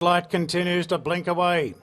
Light continues to blink away.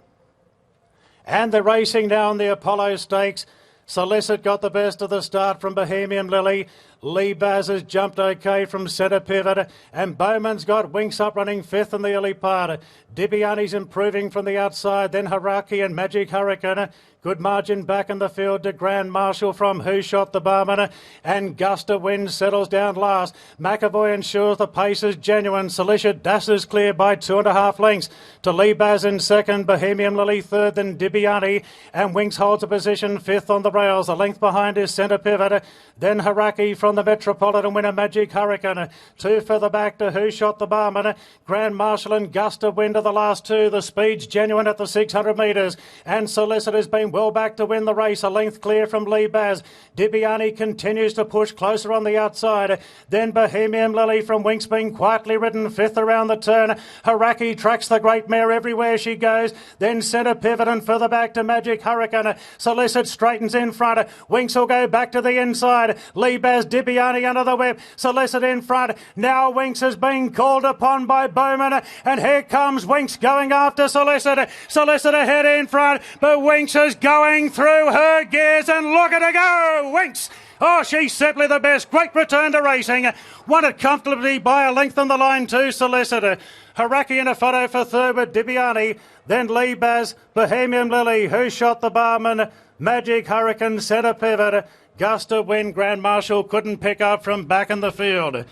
And they're racing now in the Apollo Stakes. Solicit got the best of the start from Bohemian Lily. Lee Baz has jumped okay from centre pivot, and Bowman's got Winx up running fifth in the early part. Dibiani's improving from the outside, then Haraki and Magic Hurricane. Good margin back in the field to Grand Marshal from Who Shot the Barman, and Gust of Wind settles down last. McAvoy ensures the pace is genuine. Solicit dashes clear by 2.5 lengths to Lee Baz in second, Bohemian Lily third, then Dibiani, and Winx holds a position fifth on the rails. A length behind is centre pivot, then Haraki from the Metropolitan winner Magic Hurricane. Two further back to Who Shot the Barman, Grand Marshal and Gust of Wind are the last two. The speed's genuine at the 600 metres, and Solicit has been well back to win the race. A length clear from Lee Baz. Dibiani continues to push closer on the outside. Then Bohemian Lily from Winx being quietly ridden fifth around the turn. Haraki tracks the great mare everywhere she goes. Then centre pivot and further back to Magic Hurricane. Solicit straightens in front. Winx will go back to the inside. Lee Baz, Dibiani under the whip. Solicit in front. Now Winx has been called upon by Bowman, and here comes Winx going after Solicit. Solicit ahead in front, but Winx is going through her gears, and look at her go, Winx. Oh, she's simply the best. Great return to racing. Won it comfortably by a length on the line to Solicit. Haraki in a photo for third with Dibiani. Then Lee Baz, Bohemian Lily, Who Shot the Barman, Magic Hurricane, centre pivot. Gust of Wind, Grand Marshal couldn't pick up from back in the field.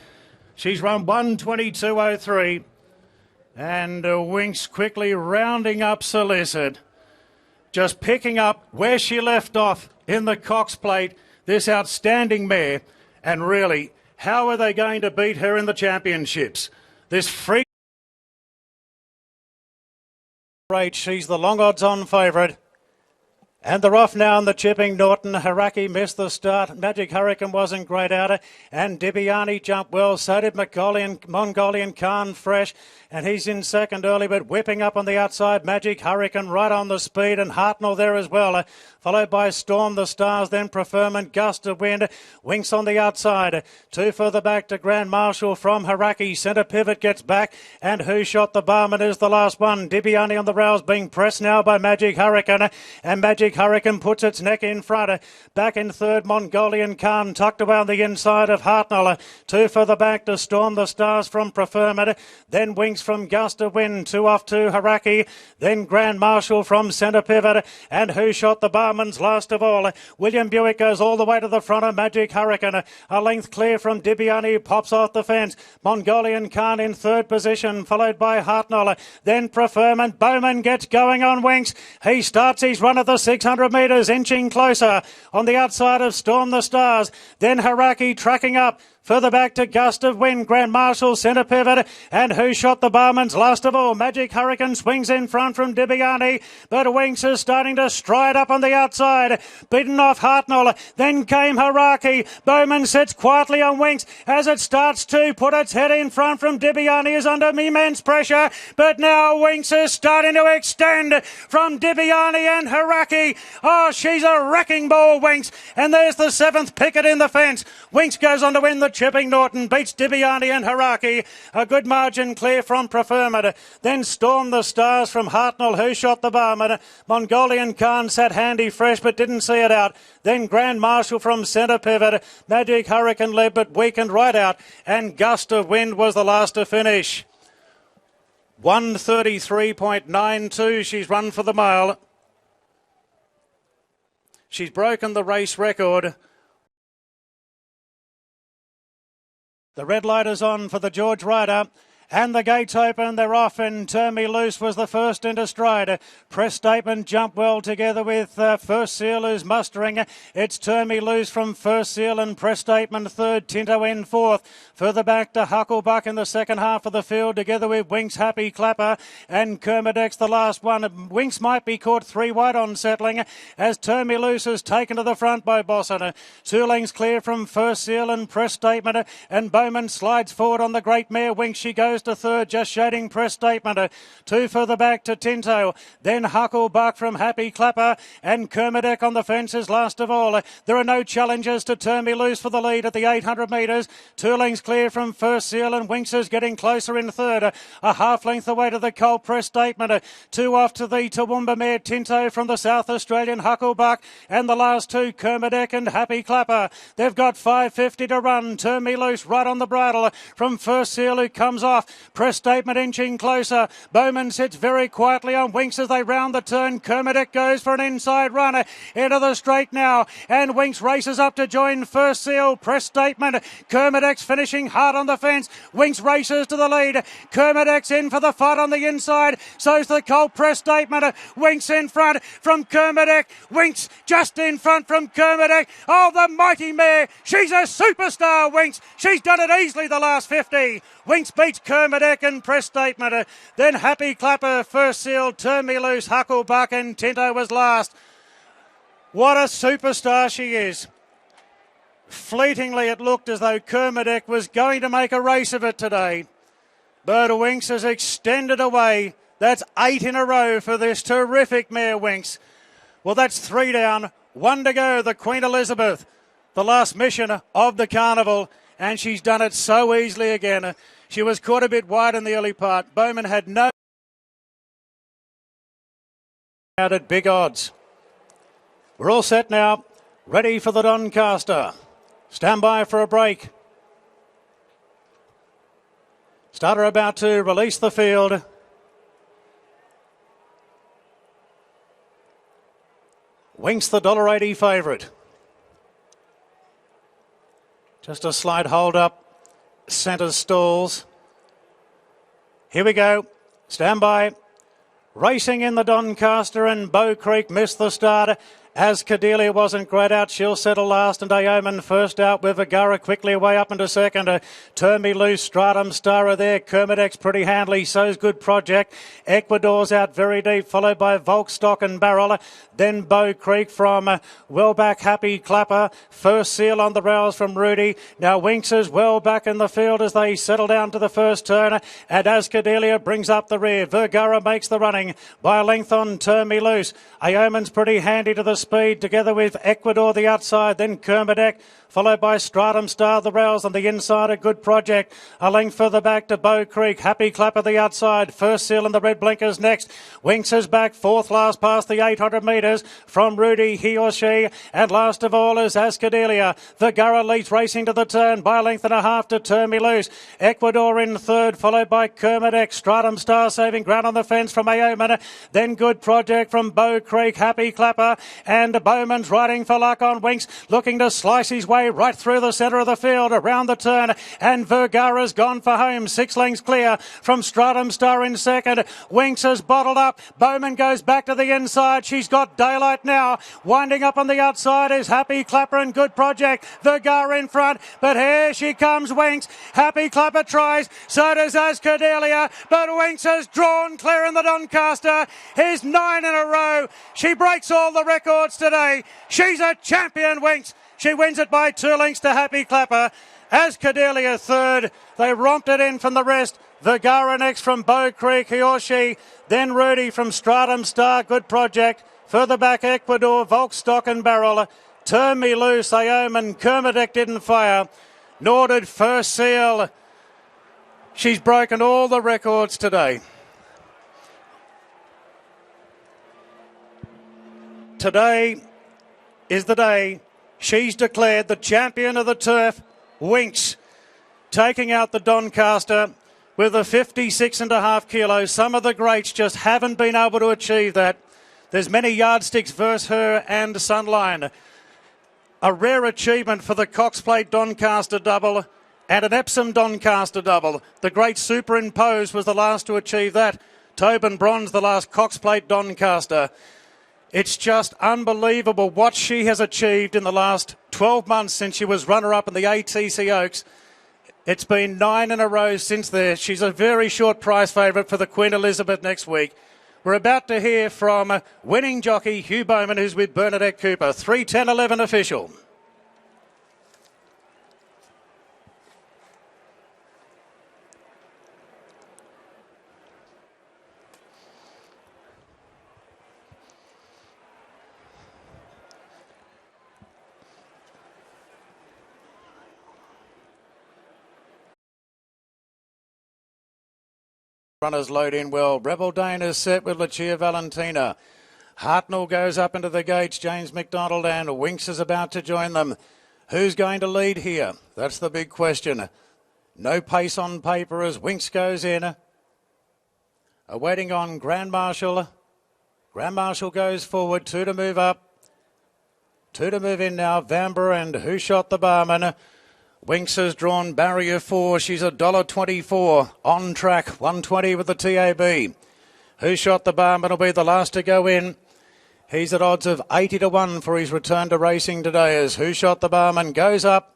She's run 1:22.03. And Winx quickly rounding up Solicit. Just picking up where she left off in the Cox Plate, this outstanding mare. And really, how are they going to beat her in the championships? This freak rate, she's the long odds-on favourite. And they're off now in the chipping. Norton, Haraki missed the start. Magic Hurricane wasn't great out. And Dibiani jumped well. So did Mongolian Khan fresh. And he's in second early, but whipping up on the outside. Magic Hurricane right on the speed, and Hartnell there as well. Followed by Storm the Stars, then Preferment, Gust of Wind. Winx on the outside. Two further back to Grand Marshal from Haraki. Centre pivot gets back. And Who Shot the Barman is the last one. Dibiani on the rails being pressed now by Magic Hurricane. And Magic Hurricane puts its neck in front. Back in third, Mongolian Khan tucked away on the inside of Hartnell. Two further back to Storm the Stars from Preferment. Then Winx from Gust of Wind. Two off to Haraki. Then Grand Marshal from centre pivot. And Who Shot the Barman's last of all. William Buick goes all the way to the front of Magic Hurricane. A length clear from Dibiani, pops off the fence. Mongolian Khan in third position, followed by Hartnell. Then Preferment. Bowman gets going on Winx. He starts his run at the 600 metres, inching closer on the outside of Storm the Stars. Then Haraki tracking up. Further back to Gust of Wind, Grand Marshal, centre pivot, and Who Shot the Barman's last of all. Magic Hurricane swings in front from Dibiani, but Winx is starting to stride up on the outside. Beaten off Hartnell, then came Haraki. Bowman sits quietly on Winx as it starts to put its head in front from Dibiani, is under immense pressure, but now Winx is starting to extend from Dibiani and Haraki. Oh, she's a wrecking ball, Winx, and there's the seventh picket in the fence. Winx goes on to win the chipping. Norton beats Dibiani and Haraki. A good margin clear from Preferment. Then Storm the Stars from Hartnell, Who Shot the Barman. Mongolian Khan sat handy fresh but didn't see it out. Then Grand Marshal from centre pivot. Magic Hurricane led but weakened right out. And Gust of Wind was the last to finish. 1:33.92. She's run for the mile. She's broken the race record. The red light is on for the George Ryder. And the gates open, they're off, and Turn Me Loose was the first into stride. Press Statement jumped well together with First Seal, who's mustering. It's Turn Me Loose from First Seal and Press Statement third, Tinto in fourth. Further back to Hucklebuck in the second half of the field, together with Winx, Happy Clapper, and Kermadex the last one. Winx might be caught three wide on settling, as Turn Me Loose is taken to the front by Bosson. Two lengths clear from First Seal and Press Statement, and Bowman slides forward on the great mare Winx. She goes goes to third, just shading Press Statement. Two further back to Tinto. Then Hucklebuck from Happy Clapper, and Kermadec on the fences last of all. There are no challengers to Turn Me Loose for the lead at the 800 metres. 2 lengths clear from First Seal, and Winx is getting closer in third. A half length away to the Colt Press Statement. 2 off to the Toowoomba mare Tinto from the South Australian Hucklebuck, and the last 2 Kermadec and Happy Clapper. They've got 5.50 to run. Turn Me Loose right on the bridle from First Seal, who comes off. Press Statement inching closer. Bowman sits very quietly on Winx as they round the turn. Kermadec goes for an inside run into the straight now, and Winx races up to join First Seal. Press Statement. Kermadec's finishing hard on the fence. Winx races to the lead. Kermadec's in for the fight on the inside. So's the Colt Press Statement. Winx in front from Kermadec. Winx just in front from Kermadec. Oh, the mighty mare. She's a superstar, Winx. She's done it easily the last 50. Winx beats Kermadec and Press Statement. Then Happy Clapper, First Seal, Turn Me Loose, Hucklebuck, and Tinto was last. What a superstar she is. Fleetingly, it looked as though Kermadec was going to make a race of it today. But Winx has extended away. That's 8 in a row for this terrific mare, Winx. Well, that's 3 down, 1 to go. The Queen Elizabeth, the last mission of the carnival, and she's done it so easily again. She was caught a bit wide in the early part. Bowman had no out at big odds. We're all set now, ready for the Doncaster. Stand by for a break. Starter about to release the field. Winx the $1.80 favourite. Just a slight hold up. Centre stalls. Here we go. Stand by. Racing in the Doncaster, and Bow Creek missed the start. As Cordelia wasn't great out, she'll settle last, and Aoman first out with Vergara quickly away up into second. Turn Me Loose, Stratum Star are there. Kermadec's pretty handily, so's Good Project. Ecuador's out very deep, followed by Volkstock and Barrel. Then Bow Creek from well back Happy Clapper. First Seal on the rails from Rudy. Now Winx is well back in the field as they settle down to the first turn. And as Cordelia brings up the rear, Vergara makes the running by a length on Turn Me Loose. Aoman's pretty handy to the speed, together with Ecuador the outside, then Kermadec, followed by Stratum Star, the rails on the inside, a Good Project. A length further back to Bow Creek, Happy Clapper the outside, First Seal and the red blinkers next. Winx is back, fourth last past the 800 metres from Rudy, he or she, and last of all is Ascadelia. Vergara leads racing to the turn by a length and a half to Turn Me Loose. Ecuador in third, followed by Kermadec. Stratum Star saving ground on the fence from Aoman, then Good Project from Bow Creek, Happy Clapper, and Bowman's riding for luck on Winx, looking to slice his way right through the centre of the field, around the turn, and Vergara's gone for home. 6 lengths clear from Stratum Star in second. Winx has bottled up. Bowman goes back to the inside. She's got daylight now. Winding up on the outside is Happy Clapper and Good Project. Vergara in front, but here she comes, Winx. Happy Clapper tries, so does Ascadelia, but Winx has drawn clear in the Doncaster. Here's 9 in a row. She breaks all the records today. She's a champion, Winx. She wins it by 2 lengths to Happy Clapper. Ascadelia third. They romped it in from the rest. Vergara next from Bow Creek, he or she. Then Rudy from Stratum Star, Good Project. Further back Ecuador, Volkstock and Barrel. Turn Me Loose, Aoman. Kermadec didn't fire. Nor did First Seal. She's broken all the records today. Today is the day she's declared the champion of the turf, Winx, taking out the Doncaster with a 56.5 kilos. Some of the greats just haven't been able to achieve that. There's many yardsticks versus her and Sunline. A rare achievement for the Cox Plate Doncaster double and an Epsom Doncaster double. The great Superimpose was the last to achieve that. Tobin Bronze, the last Cox Plate Doncaster. It's just unbelievable what she has achieved in the last 12 months since she was runner-up in the ATC Oaks. It's been 9 in a row since there. She's a very short price favourite for the Queen Elizabeth next week. We're about to hear from winning jockey Hugh Bowman, who's with Bernadette Cooper. 3:10:11 official. runners load in well. Rebel Dane is set with Lucia Valentina. Hartnell goes up into the gates. James McDonald and Winx is about to join them. Who's going to lead here? That's the big question. No pace on paper as Winx goes in. Awaiting on Grand Marshal. Grand Marshal goes forward. 2 to move up. 2 to move in now. Vambra and Who Shot the Barman. Winx has drawn barrier 4. She's $1.24 on track. 120 with the TAB. Who Shot the Barman will be the last to go in. He's at odds of 80 to 1 for his return to racing today as Who Shot the Barman goes up.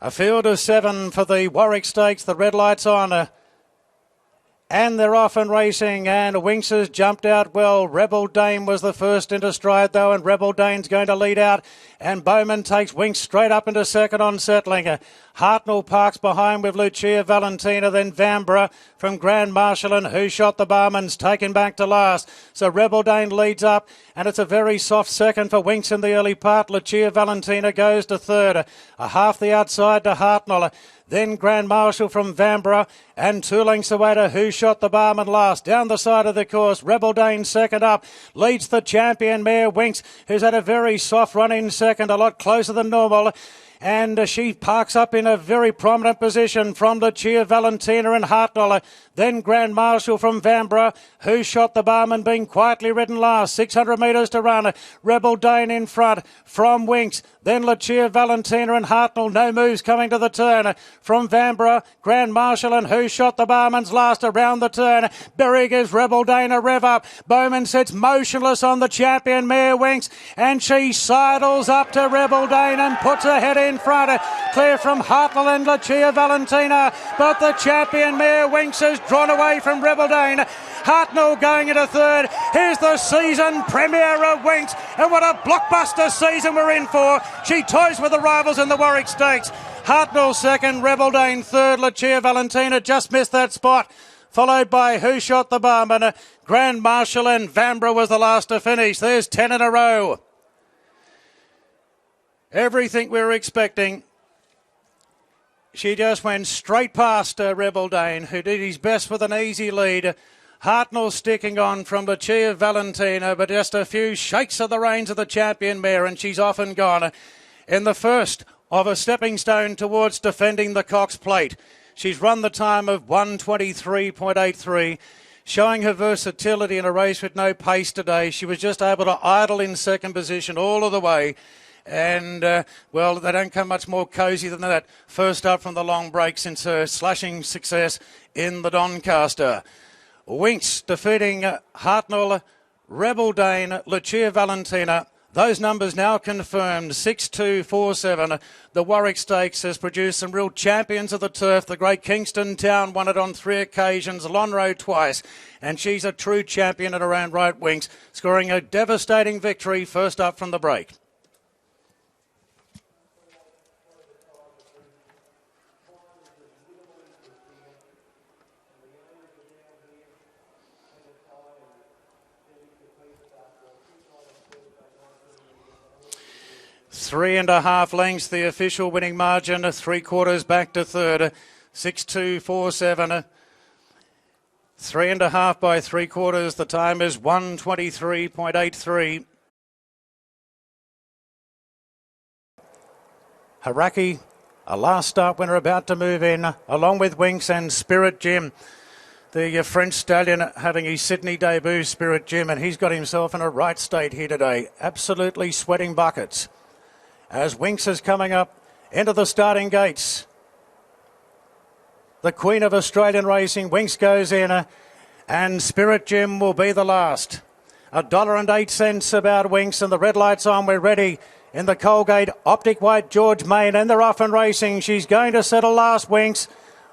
A field of 7 for the Warwick Stakes. The red light's on. And they're off and racing, and Winx has jumped out well. Rebel Dane was the first into stride, though, and Rebel Dane's going to lead out. And Bowman takes Winx straight up into second on settling. Hartnell parks behind with Lucia Valentina, then Vambra from Grand Marshal, and Who Shot the Barman's taken back to last. So Rebel Dane leads up, and it's a very soft second for Winx in the early part. Lucia Valentina goes to third. A half the outside to Hartnell. Then Grand Marshal from Vambra, and 2 lengths away to Who Shot the Barman last. Down the side of the course, Rebel Dane second up, leads the champion mare Winx, who's had a very soft run in second, a lot closer than normal. And she parks up in a very prominent position from Lucia Valentina and Hartnell. Then Grand Marshal from Vambra. Who Shot the Barman being quietly ridden last. 600 metres to run. Rebel Dane in front from Winx. Then Lucia Valentina and Hartnell. No moves coming to the turn. From Vambra, Grand Marshal and Who Shot the Barman's last around the turn. Berry gives Rebel Dane a rev up. Bowman sits motionless on the champion mare Winx. And she sidles up to Rebel Dane and puts her head in front. Clear from Hartnell and Lucia Valentina. But the champion mare Winx has drawn away from Rebel Dane. Hartnell going into third. Here's the season premiere of Winx, and what a blockbuster season we're in for. She toys with the rivals in the Warwick Stakes. Hartnell second, Rebel Dane third. Lucia Valentina just missed that spot, followed by Who Shot the Barman. Grand Marshal and Vambra was the last to finish. There's 10 in a row. Everything we were expecting. She just went straight past Rebel Dane, who did his best with an easy lead. Hartnell sticking on from Lucia Valentina, but just a few shakes of the reins of the champion mare, and she's off and gone in the first of a stepping stone towards defending the Cox Plate. She's run the time of 1:23.83, showing her versatility in a race with no pace today. She was just able to idle in second position all of the way. And, well, they don't come much more cosy than that first up from the long break since her slashing success in the Doncaster. Winx defeating Hartnell, Rebel Dane, Lucia Valentina. Those numbers now confirmed. 6-2-4-7. The Warwick Stakes has produced some real champions of the turf. The great Kingston Town won it on 3 occasions, Lonhro twice. And she's a true champion in her own right, Winx, scoring a devastating victory first up from the break. Three and a half lengths, the official winning margin, 3/4 back to third, 6-2-4-7. 3.5 by 3/4, the time is 1:23.83. Haraki, a last start winner about to move in, along with Winx and Spirit Jim. The French stallion having his Sydney debut, Spirit Jim, and he's got himself in a right state here today. Absolutely sweating buckets. As Winx is coming up into the starting gates. The Queen of Australian racing, Winx goes in, and Spirit Jim will be the last. $1.08 about Winx, and the red light's on. We're ready in the Colgate Optic White George Main, and they're off and racing. She's going to settle last, Winx.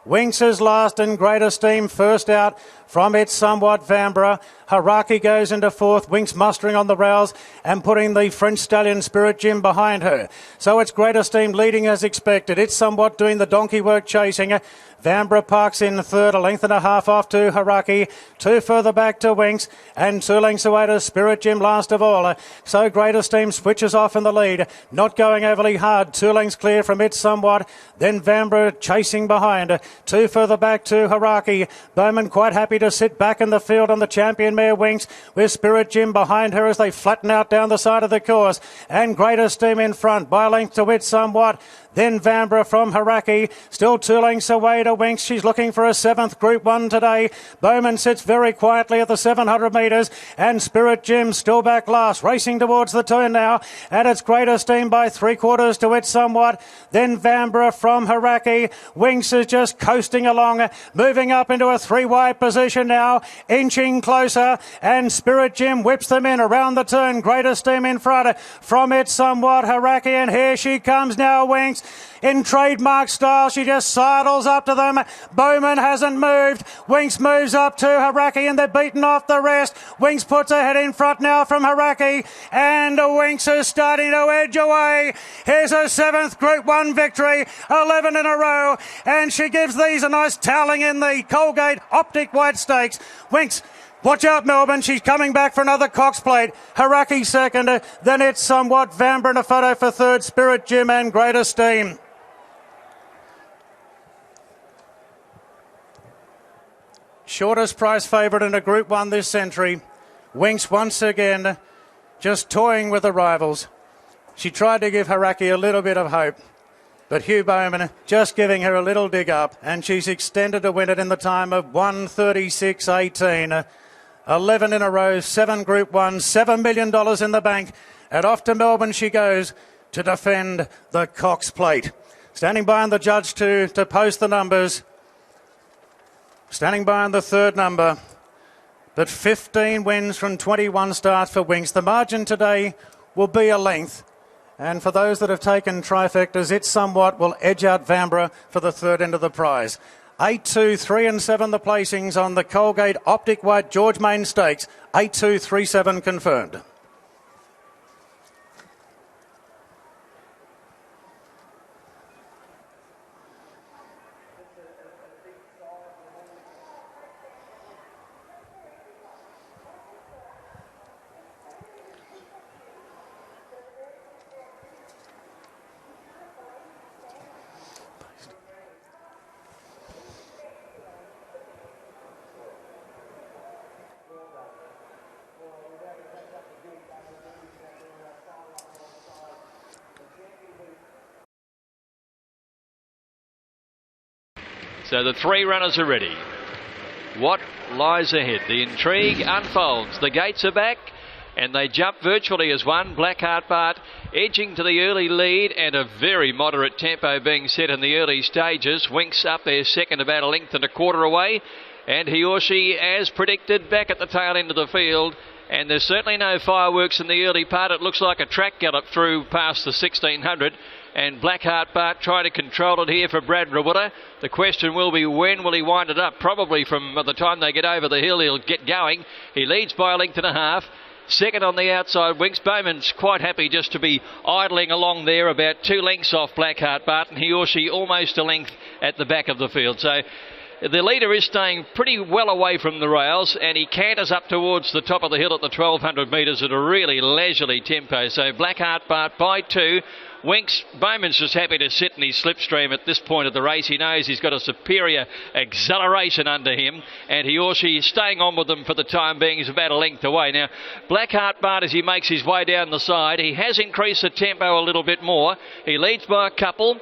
Winx is last in great esteem, first out from It's Somewhat Vambra. Haraki goes into fourth, Winx mustering on the rails and putting the French stallion Spirit Jim behind her. So it's great esteem leading as expected. It's Somewhat doing the donkey work chasing. Vambra parks in third, 1.5 lengths off to Haraki, 2 further back to Winx, and 2 lengths away to Spirit Jim last of all. So great esteem switches off in the lead, not going overly hard, 2 lengths clear from It's Somewhat, then Vambra chasing behind. Two further back to Haraki. Bowman quite happy to sit back in the field on the champion mare Winx, with Spirit Jim behind her as they flatten out down the side of the course. And Great Esteem in front, by a length to it somewhat. Then Vanbrugh from Haraki, still 2 lengths away to Winx. She's looking for a 7th Group 1 today. Bowman sits very quietly at the 700 metres, and Spirit Jim still back last, racing towards the turn now, and it's Great Esteem by 3/4 to it somewhat. Then Vanbrugh from Haraki. Winx is just coasting along, moving up into a 3-wide position now, inching closer, and Spirit Jim whips them in around the turn. Great Esteem in front from it somewhat, Haraki, and here she comes now, Winx. In trademark style, she just sidles up to them. Bowman hasn't moved. Winx moves up to Haraki, and they're beaten off the rest. Winx puts her head in front now from Haraki, and Winx is starting to edge away. Here's her 7th Group 1 victory, 11 in a row, and she gives these a nice toweling in the Colgate Optic White Stakes. Winx, watch out, Melbourne. She's coming back for another Cox Plate. Haraki second. Then it's somewhat Vanbrugh in a photo for third. Spirit Jim and Great Esteem. Shortest price favourite in a Group 1 this century. Winx once again just toying with the rivals. She tried to give Haraki a little bit of hope, but Hugh Bowman just giving her a little dig up, and she's extended to win it in the time of 1:36.18. 11 in a row, 7 Group 1, $7 million in the bank. And off to Melbourne she goes to defend the Cox Plate. Standing by on the judge to post the numbers. Standing by on the third number. But 15 wins from 21 starts for Winx. The margin today will be a length. And for those that have taken trifectas, it somewhat will edge out Vanbrugh for the third end of the prize. 8, 2, 3 and 7 the placings on the Colgate Optic White George Main Stakes. 8, 2, 3, 7 confirmed. So the 3 runners are ready. What lies ahead? The intrigue unfolds. The gates are back, and they jump virtually as one. Blackheart Bart edging to the early lead, and a very moderate tempo being set in the early stages. Winx up there second, about a length and a quarter away, and he or she, as predicted, back at the tail end of the field. And there's certainly no fireworks in the early part. It looks like a track gallop through past the 1600. And Blackheart Bart trying to control it here for Brad Rawuta. The question will be, when will he wind it up? Probably from the time they get over the hill, he'll get going. He leads by a length and a half. Second on the outside, Winx. Bowman's quite happy just to be idling along there, about 2 lengths off Blackheart Bart, and he or she almost a length at the back of the field. So the leader is staying pretty well away from the rails, and he canters up towards the top of the hill at the 1200 metres at a really leisurely tempo. So Blackheart Bart by 2. Winx, Bowman's just happy to sit in his slipstream at this point of the race. He knows he's got a superior acceleration under him, and he or she is staying on with them for the time being. He's about a length away. Now, Blackheart Bart, as he makes his way down the side, he has increased the tempo a little bit more. He leads by a couple.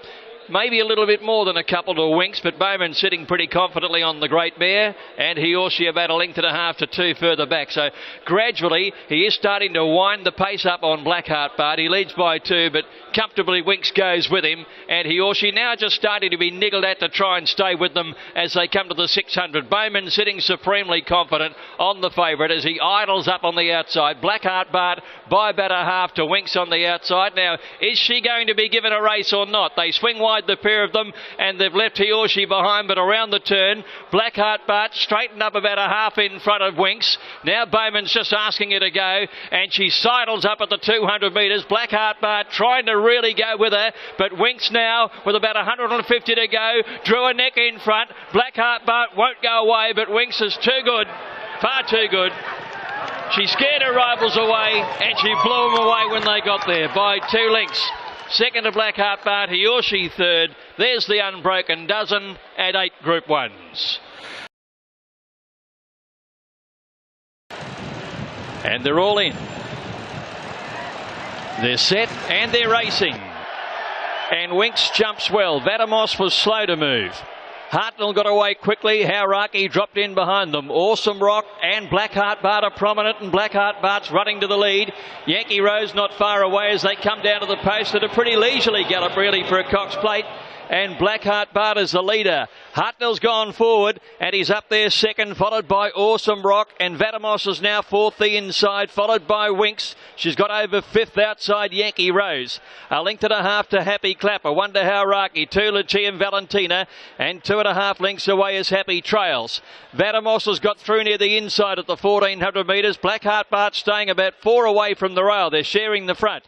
Maybe a little bit more than a couple to Winx, but Bowman sitting pretty confidently on the great mare, and he or she about a length and a half to 2 further back. So gradually he is starting to wind the pace up on Blackheart Bart. He leads by 2, but comfortably Winx goes with him, and he or she now just starting to be niggled at to try and stay with them as they come to the 600. Bowman sitting supremely confident on the favourite as he idles up on the outside. Blackheart Bart by about a half to Winx on the outside. Now, is she going to be given a race or not? They swing wide, the pair of them, and they've left he or she behind, but around the turn, Blackheart Bart straightened up about a half in front of Winx. Now Bowman's just asking her to go, and she sidles up at the 200 metres. Blackheart Bart trying to really go with her, but Winx now, with about 150 to go, drew a neck in front. Blackheart Bart won't go away, but Winx is too good, far too good. She scared her rivals away, and she blew them away when they got there by 2 lengths. Second to Blackheart Bart, he or she third. There's the unbroken dozen at 8 Group 1s. And they're all in. They're set and they're racing. And Winx jumps well. Vatamos was slow to move. Hartnell got away quickly. Hauraki dropped in behind them. Awesome Rock and Blackheart Bart are prominent, and Blackheart Bart's running to the lead. Yankee Rose not far away as they come down to the post at a pretty leisurely gallop really for a Cox Plate. And Blackheart Bart is the leader. Hartnell's gone forward and he's up there second, followed by Awesome Rock, and Vatamos is now fourth the inside, followed by Winx. She's got over fifth outside Yankee Rose. A length and a half to Happy Clapper, one to Hauraki, two Lucia and Valentina, and 2.5 lengths away is Happy Trails. Vatamos has got through near the inside at the 1400 metres. Blackheart Bart staying about 4 away from the rail. They're sharing the front.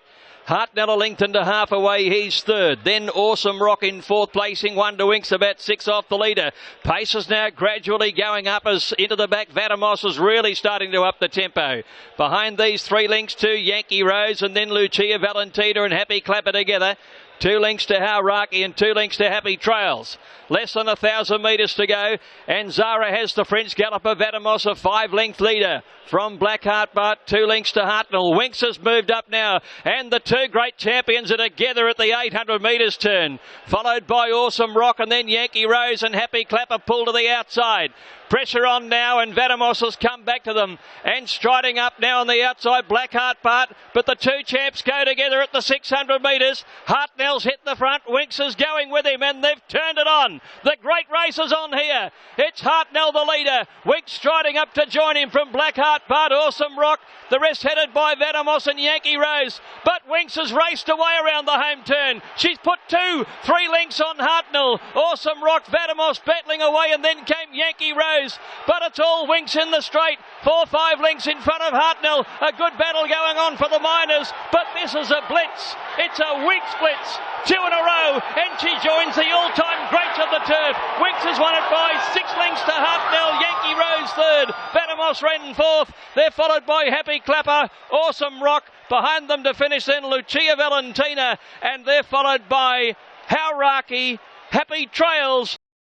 Hartnell a length and a half away, he's third. Then Awesome Rock in fourth, placing one to Winx, about 6 off the leader. Pace is now gradually going up as into the back. Vatamos is really starting to up the tempo. Behind these 3 lengths to Yankee Rose, and then Lucia, Valentina and Happy Clapper together. 2 lengths to Hauraki and 2 lengths to Happy Trails. Less than 1,000 metres to go, and Zara has the French galloper. Vatamos a 5-length leader from Blackheart Bart, 2 lengths to Hartnell. Winx has moved up now, and the 2 great champions are together at the 800 metres turn, followed by Awesome Rock, and then Yankee Rose and Happy Clapper pull to the outside. Pressure on now, and Vatamos has come back to them, and striding up now on the outside, Blackheart Bart, but the 2 champs go together at the 600 metres. Hartnell's hit the front, Winx is going with him, and they've turned it on. The great race is on here. It's Hartnell the leader, Winx striding up to join him from Blackheart Bart, Awesome Rock, the rest headed by Vatamos and Yankee Rose, but Winx has raced away around the home turn. She's put 2, 3 lengths on Hartnell. Awesome Rock, Vatamos battling away, and then came Yankee Rose, but it's all Winx in the straight. 4, 5 lengths in front of Hartnell. A good battle going on for the Miners, but this is a blitz. It's a Winx blitz, 2 in a row, and she joins the all-time greats of the turf. Winx has won it by 6 lengths to Hartnell. Yankee Rose third, Vatamos ran fourth. They're followed by Happy Clapper, Awesome Rock, behind them to finish then Lucia Valentina, and they're followed by Hauraki, Happy Trails.